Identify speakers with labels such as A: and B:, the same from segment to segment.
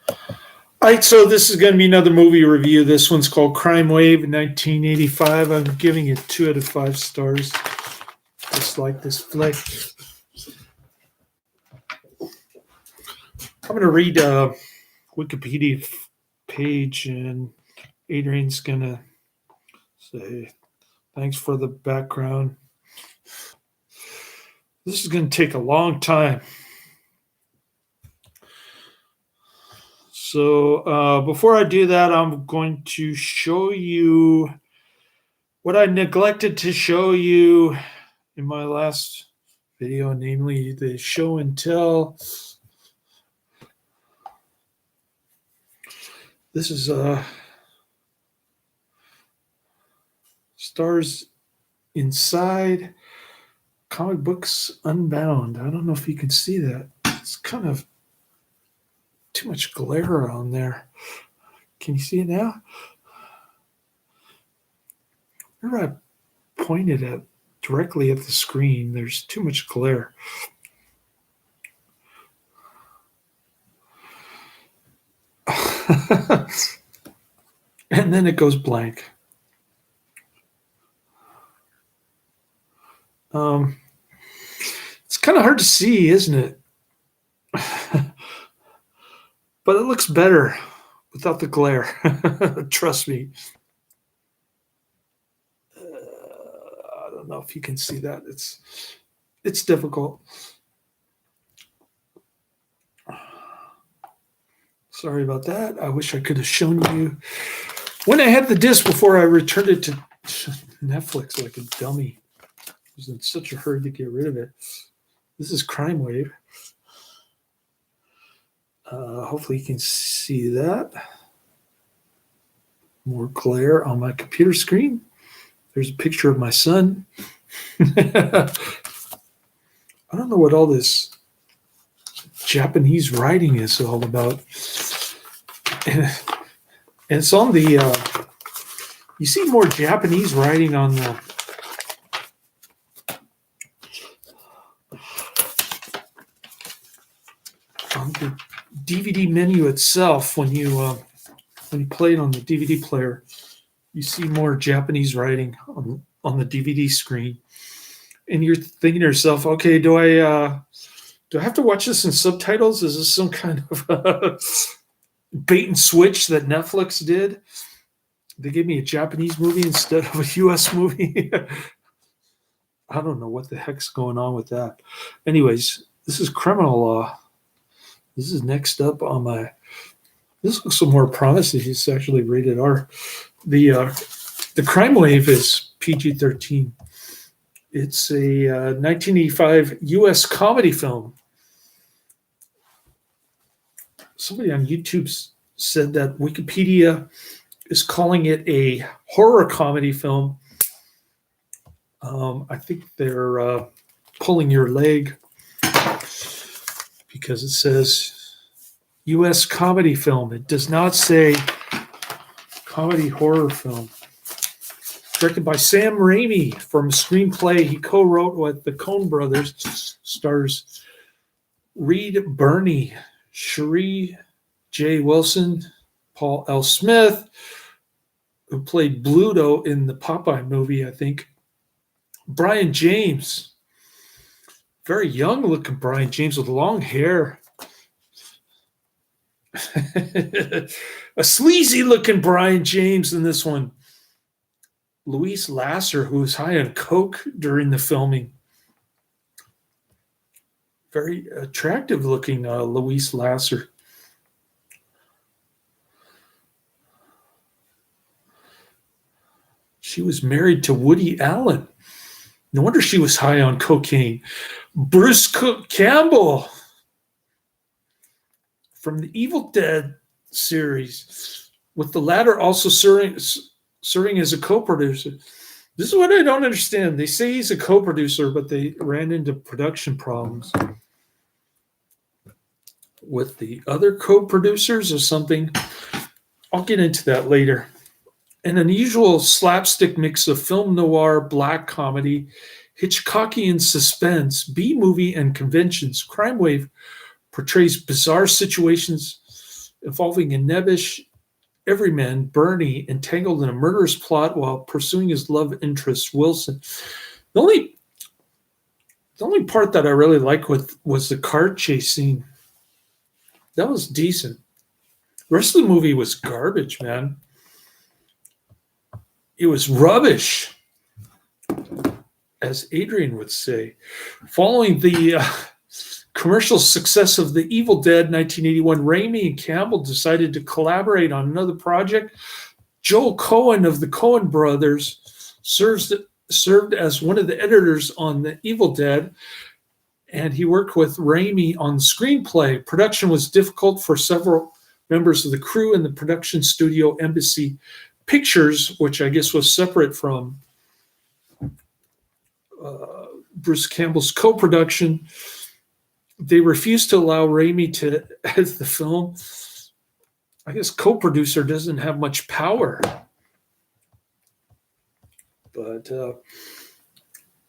A: All right, so this is going to be another movie review. This one's called Crimewave, 1985. I'm giving it 2 out of 5 stars. Just like this flick. I'm going to read a Wikipedia page, and Adrian's going to say, thanks for the background. This is going to take a long time. So before I do that, I'm going to show you what I neglected to show you in my last video, namely the show and tell. This is Stars Inside Comic Books Unbound. I don't know if you can see that. It's kind of too much glare on there. Can you see it now? Whenever I pointed at directly at the screen, there's too much glare. And then it goes blank. It's kind of hard to see, isn't it? But it looks better without the glare. Trust me. I don't know if you can see that. It's difficult. Sorry about that. I wish I could have shown you when I had the disc before I returned it to Netflix like a dummy. I was in such a hurry to get rid of it. This is Crimewave. Hopefully you can see that. More glare on my computer screen. There's a picture of my son. I don't know what all this Japanese writing is all about. And it's on the, you see more Japanese writing on the DVD menu itself. When you play it on the DVD player, you see more Japanese writing on the DVD screen, and you're thinking to yourself, okay, do I have to watch this in subtitles? Is this some kind of bait and switch that Netflix did? They gave me a Japanese movie instead of a US movie. I don't know what the heck's going on with that. Anyways, this is Criminal Law. This is next up on my. This looks some more promising. It's actually rated R. The Crimewave is PG-13. It's a 1985 U.S. comedy film. Somebody on YouTube said that Wikipedia is calling it a horror comedy film. I think they're pulling your leg because it says U.S. comedy film. It does not say comedy horror film. Directed by Sam Raimi from a screenplay he co-wrote with the Coen brothers. Stars Reed Birney, Cherie J. Wilson, Paul L. Smith, who played Bluto in the Popeye movie, I think. Brion James, very young looking Brion James with long hair. A sleazy looking Brion James in this one. Louise Lasser, who was high on coke during the filming. Very attractive looking Louise Lasser. She was married to Woody Allen. No wonder she was high on cocaine. Bruce Campbell from the Evil Dead series, with the latter also serving as a co-producer. This is what I don't understand. They say he's a co-producer, but they ran into production problems with the other co-producers or something. I'll get into that later. An unusual slapstick mix of film noir, black comedy, Hitchcockian suspense, B-movie, and conventions. Crimewave portrays bizarre situations involving a nebbish everyman, Bernie, entangled in a murderous plot while pursuing his love interest, Wilson. The only part that I really liked was the car chase scene. That was decent. The rest of the movie was garbage, man. It was rubbish, as Adrian would say. Following the commercial success of The Evil Dead 1981, Raimi and Campbell decided to collaborate on another project. Joel Cohen of the Coen brothers served as one of the editors on The Evil Dead, and he worked with Raimi on the screenplay. Production was difficult for several members of the crew in the production studio Embassy Pictures, which I guess was separate from Bruce Campbell's co-production. They refused to allow Raimi to edit the film. I guess co-producer doesn't have much power. But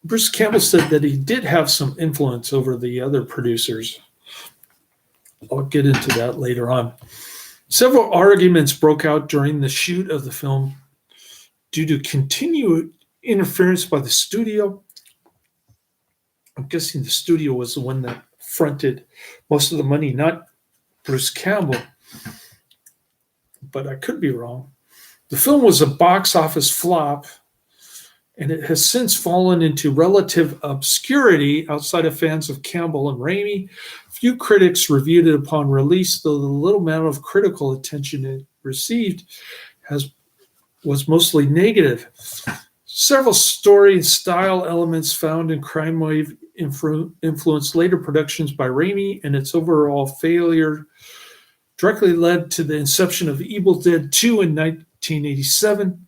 A: Bruce Campbell said that he did have some influence over the other producers. I'll get into that later on. Several arguments broke out during the shoot of the film due to continued interference by the studio. I'm guessing the studio was the one that fronted most of the money, not Bruce Campbell. But I could be wrong. The film was a box office flop, and it has since fallen into relative obscurity outside of fans of Campbell and Raimi. Few critics reviewed it upon release, though the little amount of critical attention it received was mostly negative. Several story and style elements found in Crimewave influenced later productions by Raimi, and its overall failure directly led to the inception of Evil Dead 2 in 1987.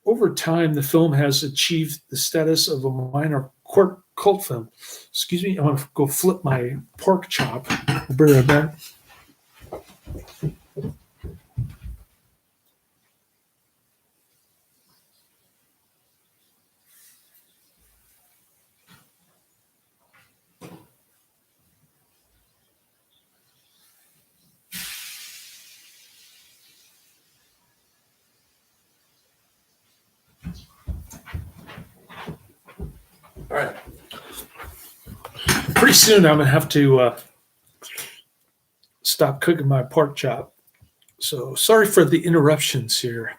A: Over time, the film has achieved the status of a minor cult film. Excuse me, I'm going to go flip my pork chop. I'll be right back. All right. Pretty soon I'm going to have to stop cooking my pork chop. So sorry for the interruptions here.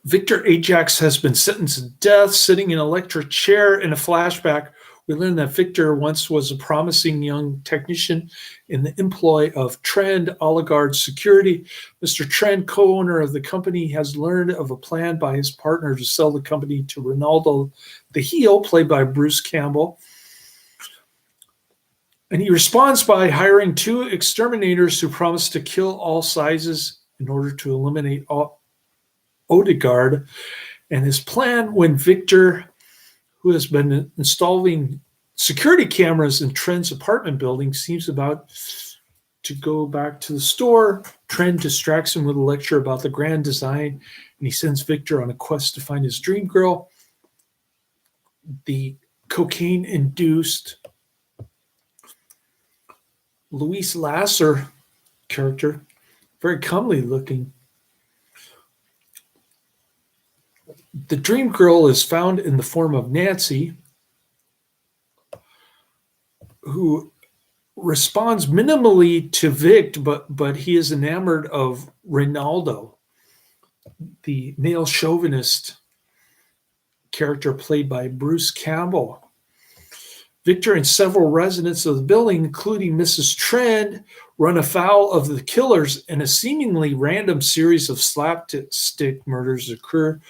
A: Victor Ajax has been sentenced to death, sitting in an electric chair. In a flashback, we learn that Victor once was a promising young technician in the employ of Trend Oligard Security. Mr. Trend, co-owner of the company, has learned of a plan by his partner to sell the company to Ronaldo the Heel, played by Bruce Campbell. And he responds by hiring 2 exterminators who promise to kill all sizes in order to eliminate Odegaard. And his plan, when Victor, who has been installing security cameras in Trent's apartment building, seems about to go back to the store, Trent distracts him with a lecture about the grand design, and he sends Victor on a quest to find his dream girl. The cocaine-induced Louise Lasser character, very comely looking. The dream girl is found in the form of Nancy, who responds minimally to Vic, but he is enamored of Ronaldo, the male chauvinist character played by Bruce Campbell. Victor and several residents of the building, including Mrs. Trend, run afoul of the killers, and a seemingly random series of slapstick murders occur,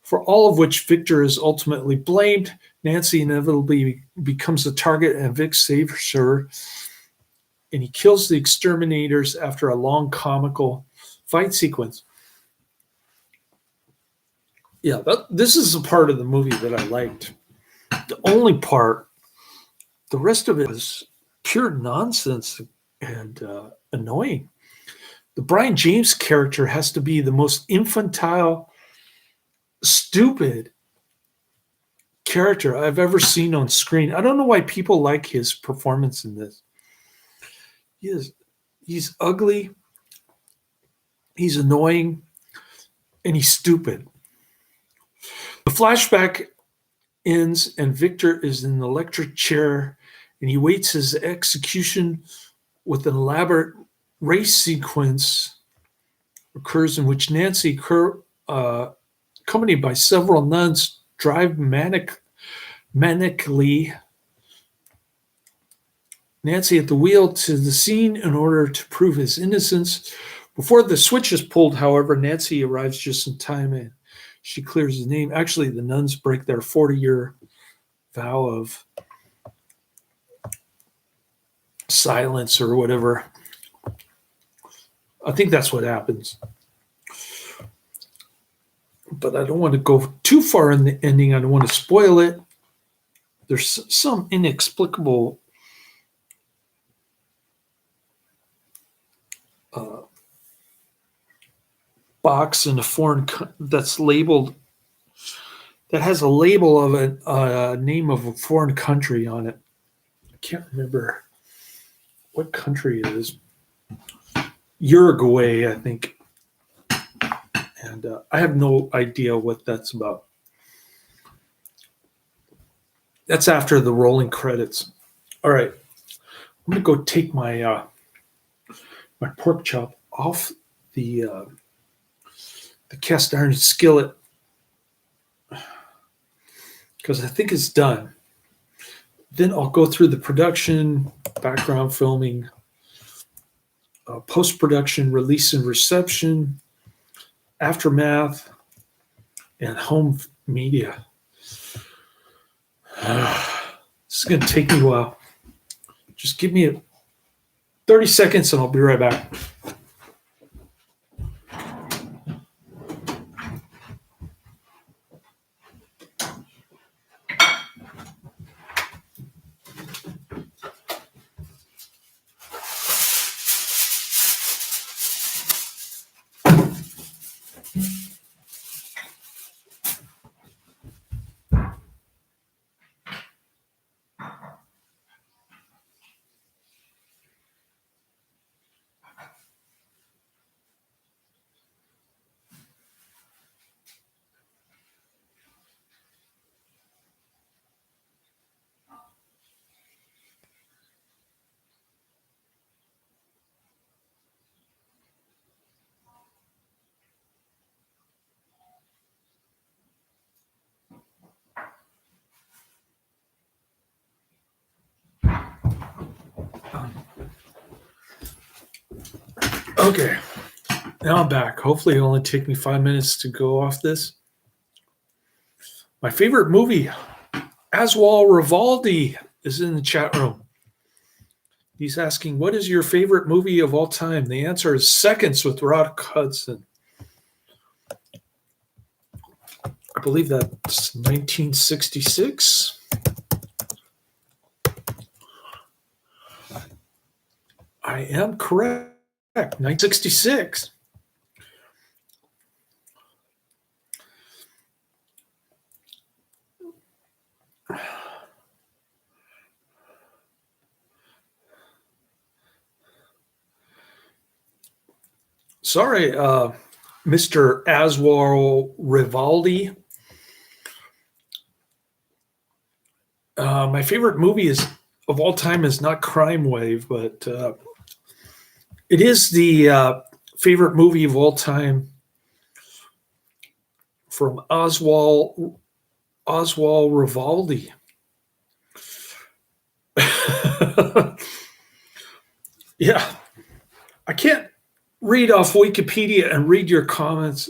A: for all of which Victor is ultimately blamed. Nancy inevitably becomes the target, and Vic saves her, and he kills the exterminators after a long comical fight sequence. Yeah, this is a part of the movie that I liked. The only part, the rest of it is pure nonsense and annoying. The Brion James character has to be the most infantile, stupid character I've ever seen on screen. I don't know why people like his performance in this. He's ugly, he's annoying, and he's stupid. The flashback ends, and Victor is in the electric chair, and he waits his execution with an elaborate race sequence occurs in which Nancy, accompanied by several nuns, drive manically Nancy at the wheel to the scene in order to prove his innocence. Before the switch is pulled, however, Nancy arrives just in time and she clears his name. Actually, the nuns break their 40-year vow of silence or whatever. I think that's what happens. But I don't want to go too far in the ending. I don't want to spoil it. There's some inexplicable box in a foreign that's labeled, that has a label of a name of a foreign country on it. I can't remember what country it is. Uruguay, I think. And I have no idea what that's about. That's after the rolling credits. All right. I'm going to go take my my pork chop off the cast iron skillet because I think it's done. Then I'll go through the production, background filming, post-production, release and reception, aftermath, and home media. This is going to take me a while. Just give me 30 seconds and I'll be right back. Okay, now I'm back. Hopefully it'll only take me 5 minutes to go off this. My favorite movie, Aswal Rivaldi, is in the chat room. He's asking, what is your favorite movie of all time? The answer is Seconds with Rock Hudson. I believe that's 1966. I am correct. 1966. Sorry, Mr. Aswal Rivaldi. My favorite movie of all time is not Crimewave, but it is the favorite movie of all time from Aswal Rivaldi. Yeah, I can't read off Wikipedia and read your comments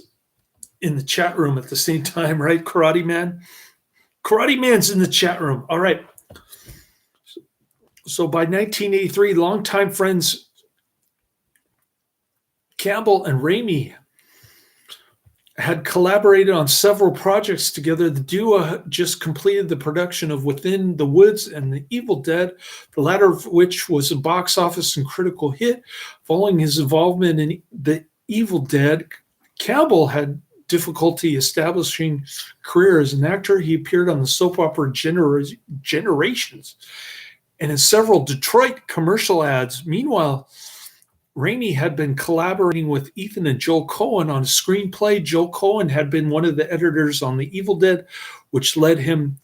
A: in the chat room at the same time, right, Karate Man? Karate Man's in the chat room. All right. So by 1983, longtime friends Campbell and Raimi had collaborated on several projects together. The duo just completed the production of Within the Woods and The Evil Dead, the latter of which was a box office and critical hit. Following his involvement in The Evil Dead, Campbell had difficulty establishing a career as an actor. He appeared on the soap opera Generations and in several Detroit commercial ads. Meanwhile, Raimi had been collaborating with Ethan and Joel Cohen on a screenplay. Joel Cohen had been one of the editors on The Evil Dead, which led to him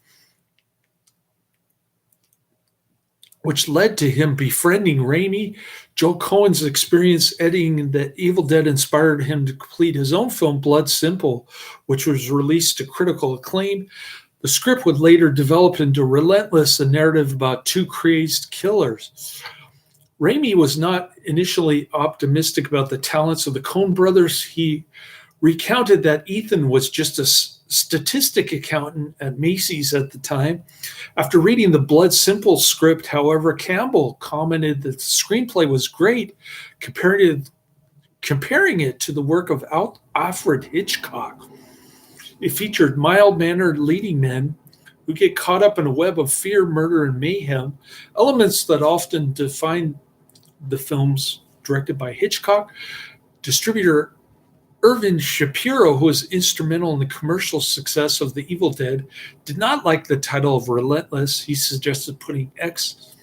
A: befriending Raimi. Joel Cohen's experience editing The Evil Dead inspired him to complete his own film, Blood Simple, which was released to critical acclaim. The script would later develop into Relentless, a narrative about two crazed killers. Raimi was not initially optimistic about the talents of the Coen brothers. He recounted that Ethan was just a statistic accountant at Macy's at the time. After reading the Blood Simple script, however, Campbell commented that the screenplay was great, comparing it to the work of Alfred Hitchcock. It featured mild-mannered leading men who get caught up in a web of fear, murder, and mayhem, elements that often define the films directed by Hitchcock. Distributor Irvin Shapiro, who was instrumental in the commercial success of The Evil Dead, did not like the title of Relentless. He suggested putting X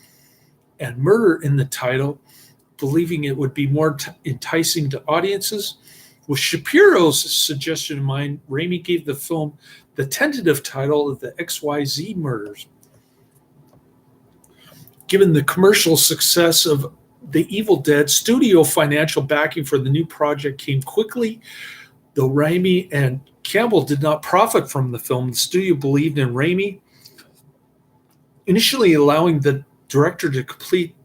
A: and murder in the title, believing it would be more enticing to audiences. With Shapiro's suggestion in mind, Raimi gave the film the tentative title of The XYZ Murders. Given the commercial success of The Evil Dead, studio financial backing for the new project came quickly. Though Raimi and Campbell did not profit from the film, the studio believed in Raimi, initially allowing the director to complete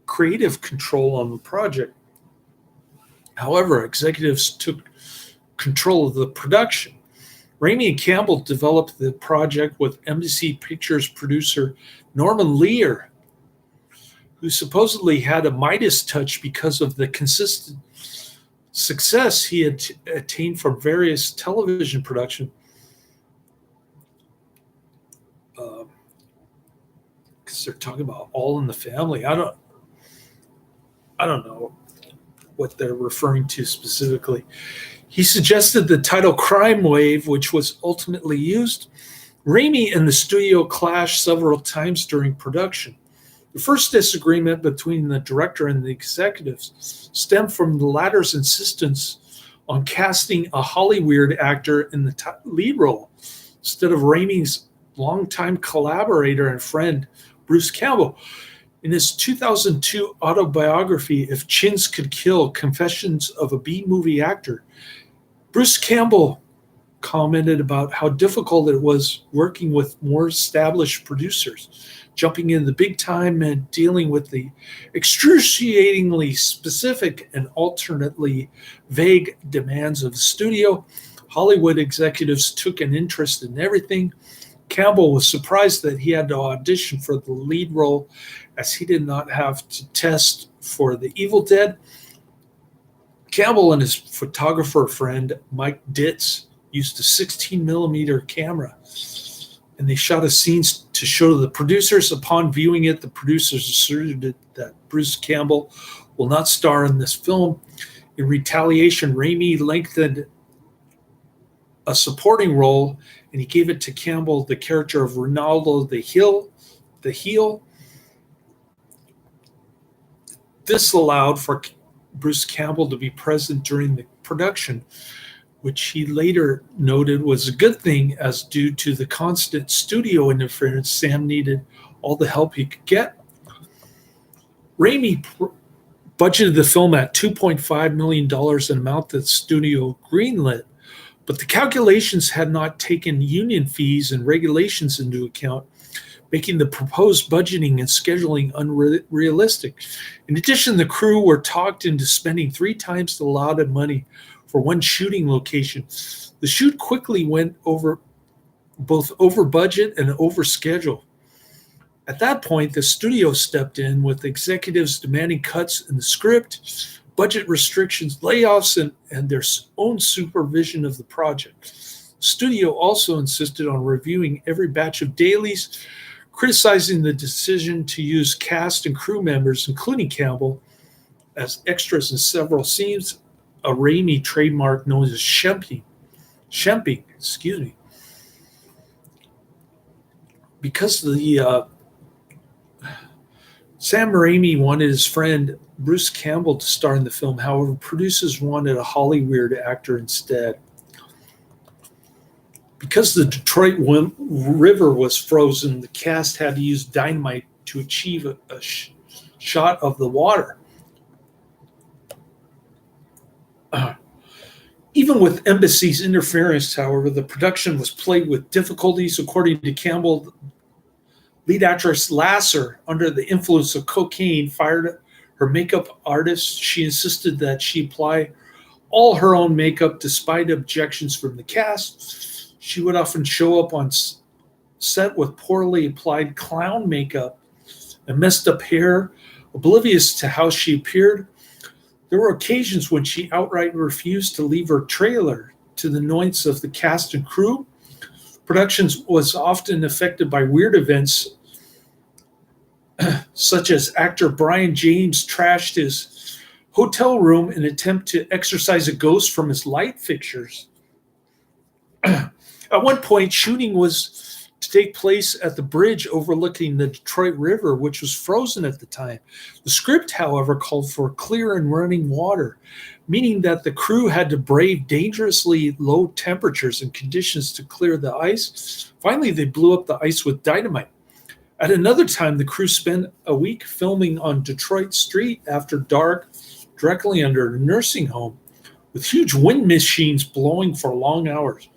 A: creative control on the project. However, executives took control of the production. Raimi and Campbell developed the project with Embassy Pictures producer Norman Lear, who supposedly had a Midas touch because of the consistent success he had attained from various television production. Because they're talking about All in the Family. I don't know what they're referring to specifically. He suggested the title Crimewave, which was ultimately used. Raimi and the studio clashed several times during production. The first disagreement between the director and the executives stemmed from the latter's insistence on casting a Hollywood actor in the lead role instead of Raimi's longtime collaborator and friend, Bruce Campbell. In his 2002 autobiography, If Chins Could Kill, Confessions of a B-Movie Actor, Bruce Campbell commented about how difficult it was working with more established producers, jumping in the big time and dealing with the excruciatingly specific and alternately vague demands of the studio. Hollywood executives took an interest in everything. Campbell was surprised that he had to audition for the lead role, as he did not have to test for The Evil Dead. Campbell and his photographer friend, Mike Ditz, used a 16mm camera, and they shot a scene to show the producers. Upon viewing it, the producers asserted that Bruce Campbell will not star in this film. In retaliation, Raimi lengthened a supporting role, and he gave it to Campbell the character of Ronaldo the heel. This allowed for Bruce Campbell to be present during the production, which he later noted was a good thing, as due to the constant studio interference, Sam needed all the help he could get. Raimi budgeted the film at $2.5 million, an amount that the studio greenlit, but the calculations had not taken union fees and regulations into account, making the proposed budgeting and scheduling unrealistic. In addition, the crew were talked into spending 3 times the allotted money for one shooting location. The shoot quickly went both over budget and over schedule. At that point, the studio stepped in, with executives demanding cuts in the script, budget restrictions, layoffs, and their own supervision of the project. The studio also insisted on reviewing every batch of dailies, criticizing the decision to use cast and crew members, including Campbell, as extras in several scenes, a Raimi trademark known as shemping. Because Sam Raimi wanted his friend Bruce Campbell to star in the film. However, producers wanted a Hollywood actor instead. Because the Detroit River was frozen, the cast had to use dynamite to achieve a shot of the water. Even with embassy's interference, however, the production was plagued with difficulties. According to Campbell, lead actress Lasser, under the influence of cocaine, fired her makeup artist. She insisted that she apply all her own makeup despite objections from the cast. She would often show up on set with poorly applied clown makeup and messed up hair, oblivious to how she appeared. There were occasions when she outright refused to leave her trailer, to the annoyance of the cast and crew. Production was often affected by weird events, such as actor Brion James trashed his hotel room in an attempt to exorcise a ghost from his light fixtures. At one point, shooting was to take place at the bridge overlooking the Detroit River, which was frozen at the time. The script, however, called for clear and running water, meaning that the crew had to brave dangerously low temperatures and conditions to clear the ice. Finally, they blew up the ice with dynamite. At another time, the crew spent a week filming on Detroit Street after dark, directly under a nursing home, with huge wind machines blowing for long hours.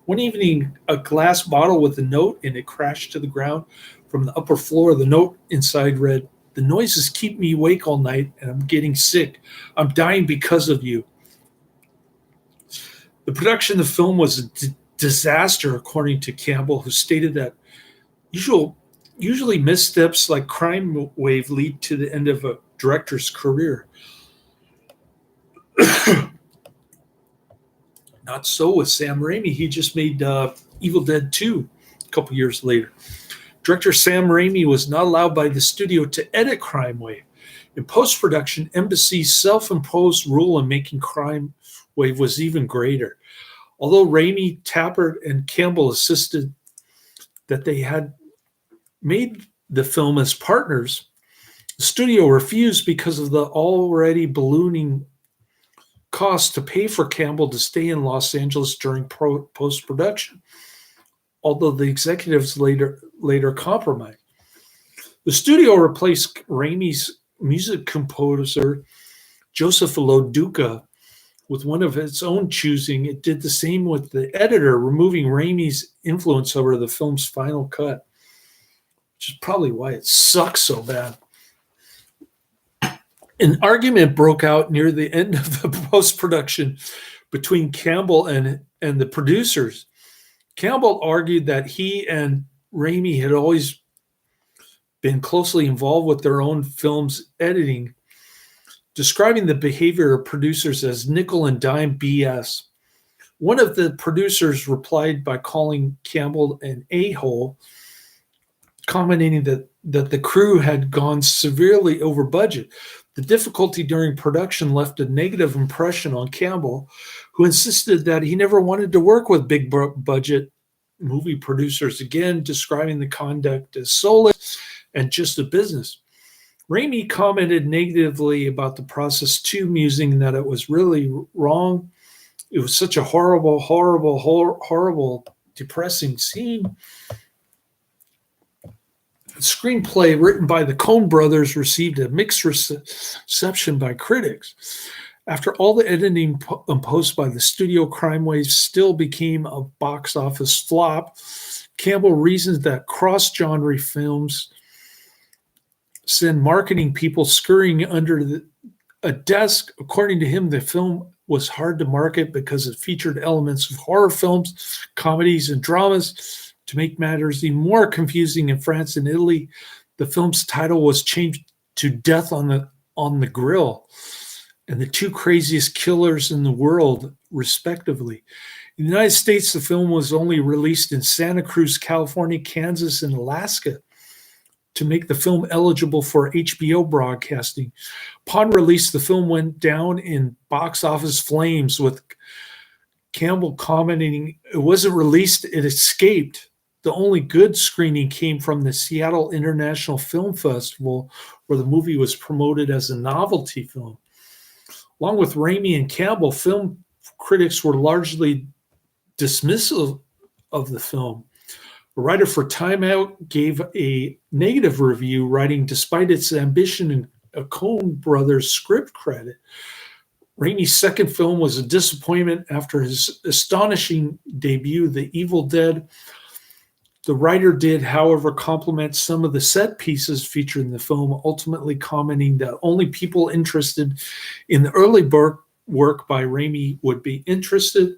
A: One evening, a glass bottle with a note in it crashed to the ground from the upper floor. The note inside read, "The noises keep me awake all night, and I'm getting sick. I'm dying because of you." The production of the film was a disaster, according to Campbell, who stated that usually missteps like Crimewave lead to the end of a director's career. Not so with Sam Raimi. He just made Evil Dead 2 a couple years later. Director Sam Raimi was not allowed by the studio to edit Crimewave. In post-production, Embassy's self-imposed rule in making Crimewave was even greater. Although Raimi, Tappert, and Campbell insisted that they had made the film as partners, the studio refused because of the already ballooning cost to pay for Campbell to stay in Los Angeles during post-production, although the executives later compromised. The studio replaced Raimi's music composer, Joseph Loduca, with one of its own choosing. It did the same with the editor, removing Raimi's influence over the film's final cut, which is probably why it sucks so bad. An argument broke out near the end of the post-production between Campbell and the producers. Campbell argued that he and Raimi had always been closely involved with their own film's editing, describing the behavior of producers as nickel and dime BS. One of the producers replied by calling Campbell an a-hole, commenting that the crew had gone severely over budget. The difficulty during production left a negative impression on Campbell, who insisted that he never wanted to work with big budget movie producers again, describing the conduct as soulless and just a business. Raimi commented negatively about the process too, musing that it was really wrong. It was such a horrible, depressing scene. The screenplay, written by the Coen brothers, received a mixed reception by critics. After all the editing imposed by the studio, Crimewave still became a box office flop. Campbell reasoned that cross-genre films send marketing people scurrying under a desk. According to him, the film was hard to market because it featured elements of horror films, comedies, and dramas. To make matters even more confusing, in France and Italy, the film's title was changed to Death on the Grill and The Two Craziest Killers in the World, respectively. In the United States, the film was only released in Santa Cruz, California, Kansas, and Alaska to make the film eligible for HBO broadcasting. Upon release, the film went down in box office flames, with Campbell commenting, "It wasn't released, it escaped." the only good screening came from the Seattle International Film Festival, where the movie was promoted as a novelty film. Along with Raimi and Campbell, film critics were largely dismissive of the film. A writer for Time Out gave a negative review, writing, "Despite its ambition and a Coen Brothers script credit, Raimi's second film was a disappointment after his astonishing debut, The Evil Dead." The writer did, however, compliment some of the set pieces featured in the film, ultimately commenting that only people interested in the early work by Raimi would be interested.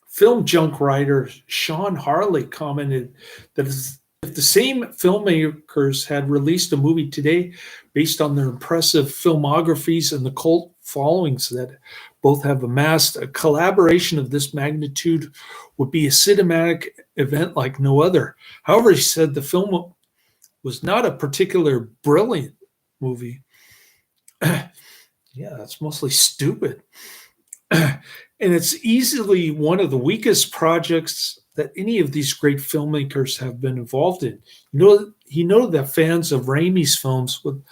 A: Film junk writer Sean Harley commented that if the same filmmakers had released a movie today based on their impressive filmographies and the cult followings that both have amassed, a collaboration of this magnitude would be a cinematic event like no other. However, he said the film was not a particularly brilliant movie. Yeah, it's mostly stupid. And it's easily one of the weakest projects that any of these great filmmakers have been involved in. He noted that fans of Raimi's films would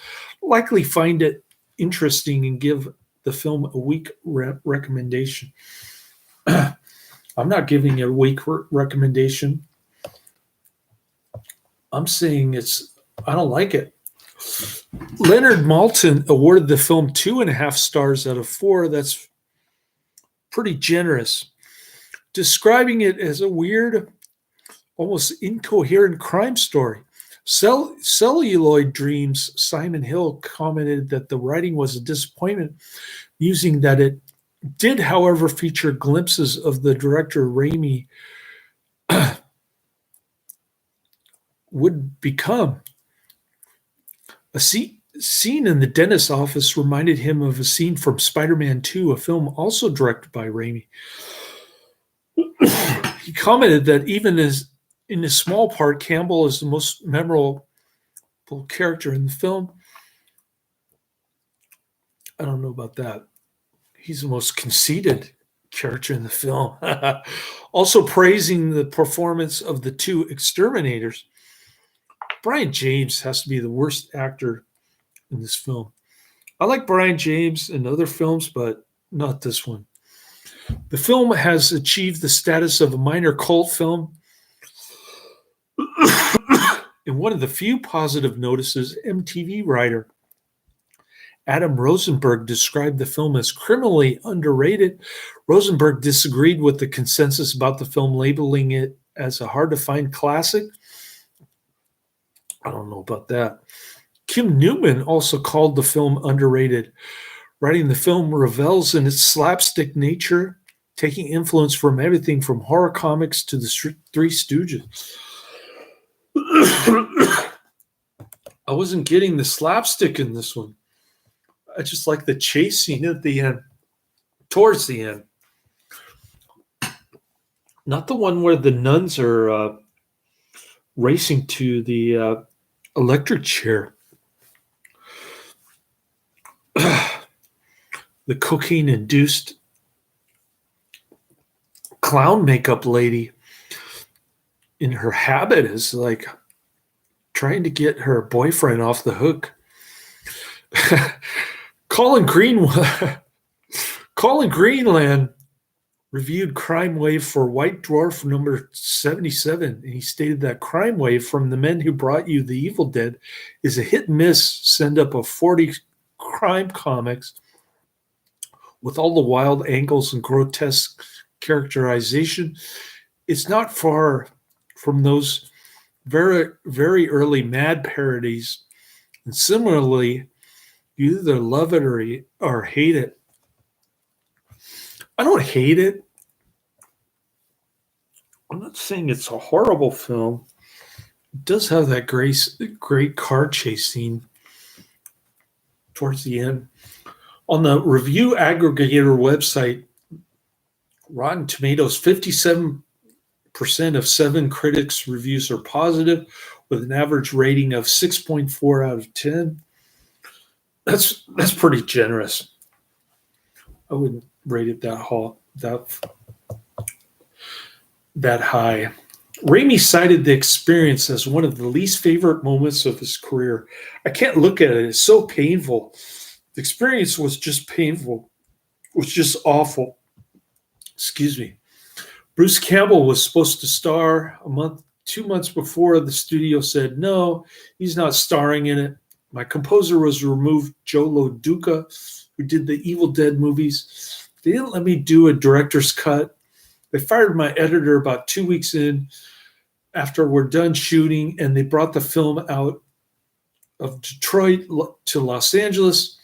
A: likely find it interesting and give the film a weak recommendation. I'm not giving it a weak recommendation. I'm saying I don't like it. Leonard Maltin awarded the film 2.5 stars out of 4. That's pretty generous, describing it as a weird, almost incoherent crime story. Celluloid Dreams, Simon Hill commented that the writing was a disappointment, musing that it did, however, feature glimpses of the director Raimi would become. A scene in the dentist's office reminded him of a scene from Spider-Man 2, a film also directed by Raimi. He commented that even in a small part, Campbell is the most memorable character in the film. I don't know about that. He's the most conceited character in the film. Also praising the performance of the 2 exterminators. Brion James has to be the worst actor in this film. I like Brion James in other films, but not this one. The film has achieved the status of a minor cult film. In one of the few positive notices, MTV writer Adam Rosenberg described the film as criminally underrated. Rosenberg disagreed with the consensus about the film, labeling it as a hard-to-find classic. I don't know about that. Kim Newman also called the film underrated, writing the film revels in its slapstick nature, taking influence from everything from horror comics to the Three Stooges. I wasn't getting the slapstick in this one. I just like the chase scene at the end, towards the end. Not the one where the nuns are racing to the electric chair. The cocaine-induced clown makeup lady in her habit is like trying to get her boyfriend off the hook. Colin Greenland reviewed Crimewave for White Dwarf number 77, and he stated that Crimewave, from the men who brought you The Evil Dead, is a hit and miss send up of 40 crime comics with all the wild angles and grotesque characterization. It's not far from those very, very early Mad parodies, and similarly, you either love it or hate it. I don't hate it. I'm not saying it's a horrible film. It does have that great car chase scene towards the end. On the review aggregator website, Rotten Tomatoes, 57% of 7 critics' reviews are positive, with an average rating of 6.4 out of 10. That's pretty generous. I wouldn't rate it that. that high. Raimi cited the experience as one of the least favorite moments of his career. I can't look at it. It's so painful. The experience was just painful. It was just awful. Excuse me. Bruce Campbell was supposed to star 2 months before. The studio said, no, he's not starring in it. My composer was removed, Joe Loduca, who did the Evil Dead movies. They didn't let me do a director's cut. They fired my editor about 2 weeks in after we're done shooting, and they brought the film out of Detroit to Los Angeles.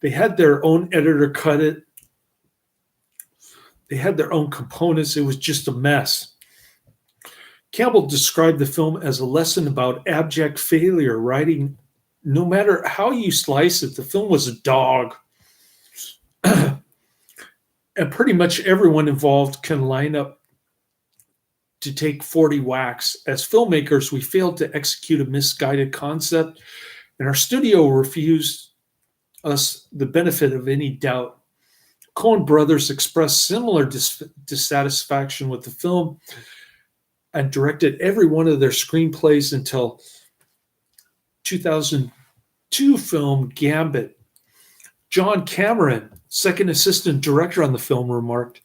A: They had their own editor cut it. They had their own components. It was just a mess. Campbell described the film as a lesson about abject failure, writing, no matter how you slice it, the film was a dog. And pretty much everyone involved can line up to take 40 whacks. As filmmakers, we failed to execute a misguided concept, and our studio refused us the benefit of any doubt. Coen brothers expressed similar dissatisfaction with the film and directed every one of their screenplays until 2002 film Gambit. John Cameron, second assistant director on the film, remarked,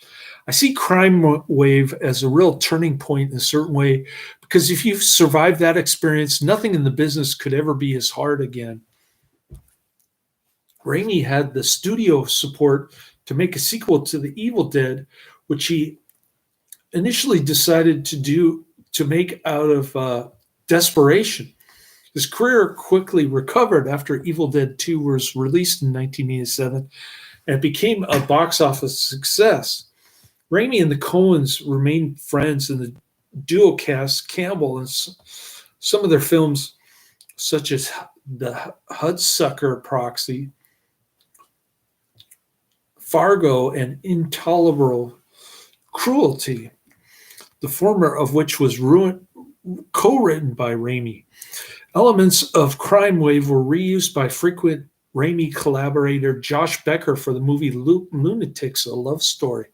A: I see Crimewave as a real turning point in a certain way, because if you've survived that experience, nothing in the business could ever be as hard again. Raimi had the studio support to make a sequel to The Evil Dead, which he initially decided to make out of desperation. His career quickly recovered after Evil Dead 2 was released in 1987 and became a box office success. Raimi and the Coens remained friends in the duo cast Campbell and some of their films, such as The Hudsucker Proxy, Fargo, and Intolerable Cruelty, the former of which was co-written by Raimi. Elements of Crimewave were reused by frequent Raimi collaborator Josh Becker for the movie Lunatics, A Love Story,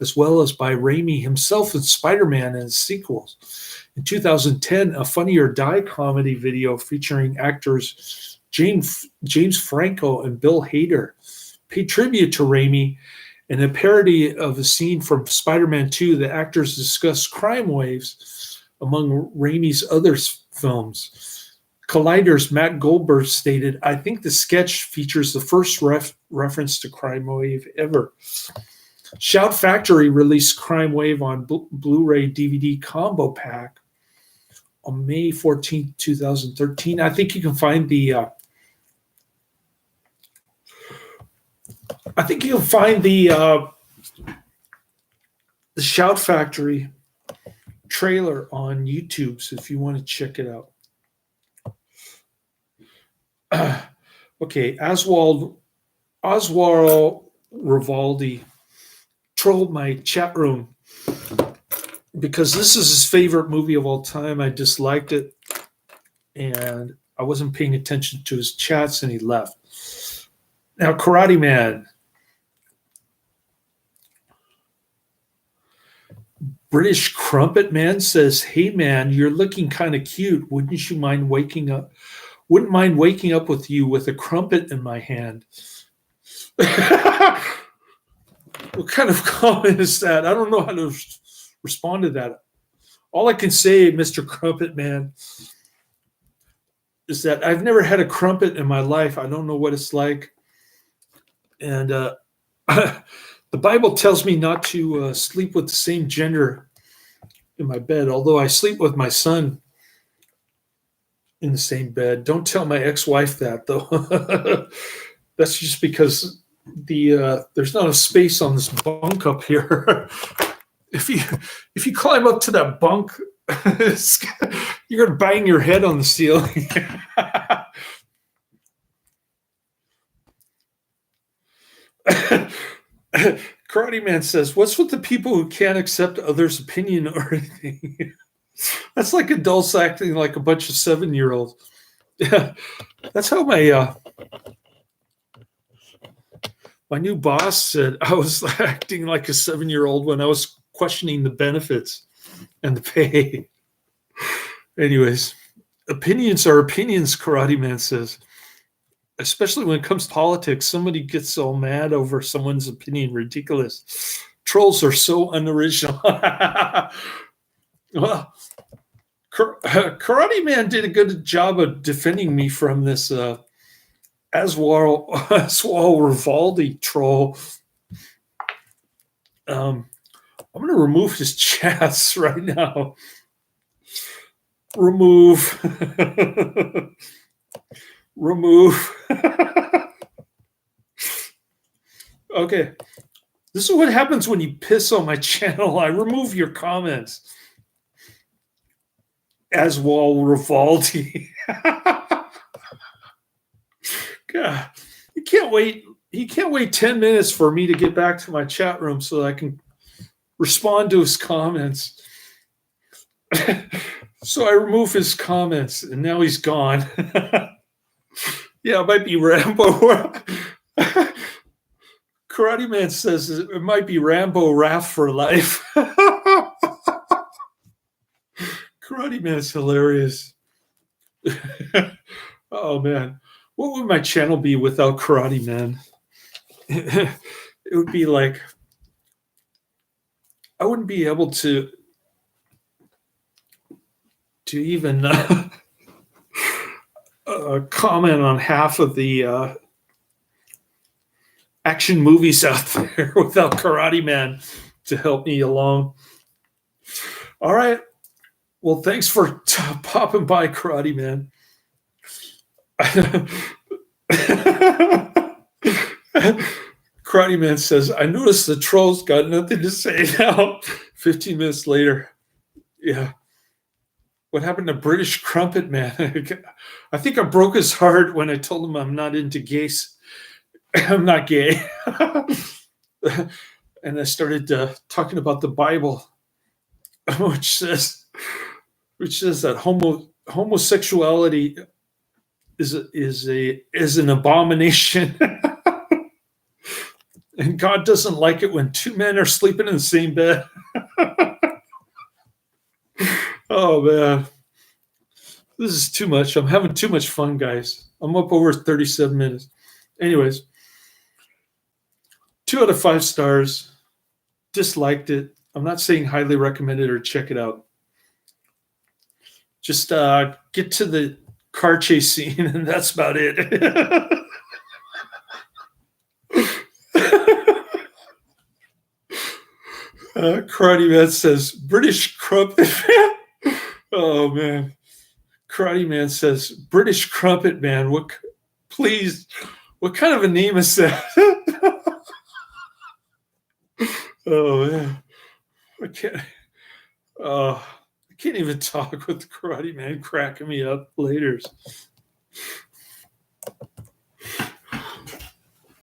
A: as well as by Raimi himself in Spider-Man and its sequels. In 2010, a Funny or Die comedy video featuring actors James Franco and Bill Hader paid tribute to Raimi. In a parody of a scene from Spider-Man 2, the actors discussed crime waves among Raimi's other films. Collider's Matt Goldberg stated, I think the sketch features the first reference to Crimewave ever. Shout Factory released Crimewave on Blu-ray DVD combo pack on May 14, 2013. I think you can find the Shout Factory trailer on YouTube, so if you want to check it out. Okay, Oswald Rivaldi trolled my chat room because this is his favorite movie of all time. I disliked it, and I wasn't paying attention to his chats, and he left. Now, Karate Man. British Crumpet Man says, hey, man, you're looking kind of cute. Wouldn't mind waking up with you with a crumpet in my hand. What kind of comment is that? I don't know how to respond to that. All I can say, Mr. Crumpet Man, is that I've never had a crumpet in my life. I don't know what it's like. And the Bible tells me not to sleep with the same gender in my bed, although I sleep with my son in the same bed. Don't tell my ex-wife that, though. That's just because there's not a space on this bunk up here. If you climb up to that bunk, you're gonna bang your head on the ceiling. Karate Man says, what's with the people who can't accept others' opinion or anything? That's like adults acting like a bunch of 7-year-olds. Yeah, that's how my new boss said I was acting like a 7-year-old when I was questioning the benefits. and the pay. Anyways, opinions are opinions, Karate Man says. Especially when it comes to politics, somebody gets all mad over someone's opinion. Ridiculous. Trolls are so unoriginal. Well, Karate Man did a good job of defending me from this Aswal Rivaldi troll. I'm going to remove his chats right now. Remove. Remove. Okay. This is what happens when you piss on my channel. I remove your comments. Aswal Rivaldi. God, he can't wait 10 minutes for me to get back to my chat room so that I can respond to his comments. So I remove his comments, and now he's gone. Yeah, it might be Rambo. Karate Man says it might be Rambo Raff for life. Karate Man's hilarious. Oh, man. What would my channel be without Karate Man? It would be like, I wouldn't be able to even comment on half of the action movies out there without Karate Man to help me along. All right. Well, thanks for popping by, Karate Man. Karate Man says, I noticed the trolls got nothing to say now. 15 minutes later. Yeah. What happened to British Crumpet Man? I think I broke his heart when I told him I'm not into gays. I'm not gay. And I started talking about the Bible, which says that homosexuality is an abomination. And God doesn't like it when two men are sleeping in the same bed. Oh, man. This is too much. I'm having too much fun, guys. I'm up over 37 minutes. Anyways, 2 out of 5 stars. Disliked it. I'm not saying highly recommend it or check it out. Just get to the car chase scene, and that's about it. Karate Man says, British Crumpet Man. Oh, man. Karate Man says, British Crumpet Man. What kind of a name is that? Oh, man. I can't even talk with the Karate Man cracking me up later.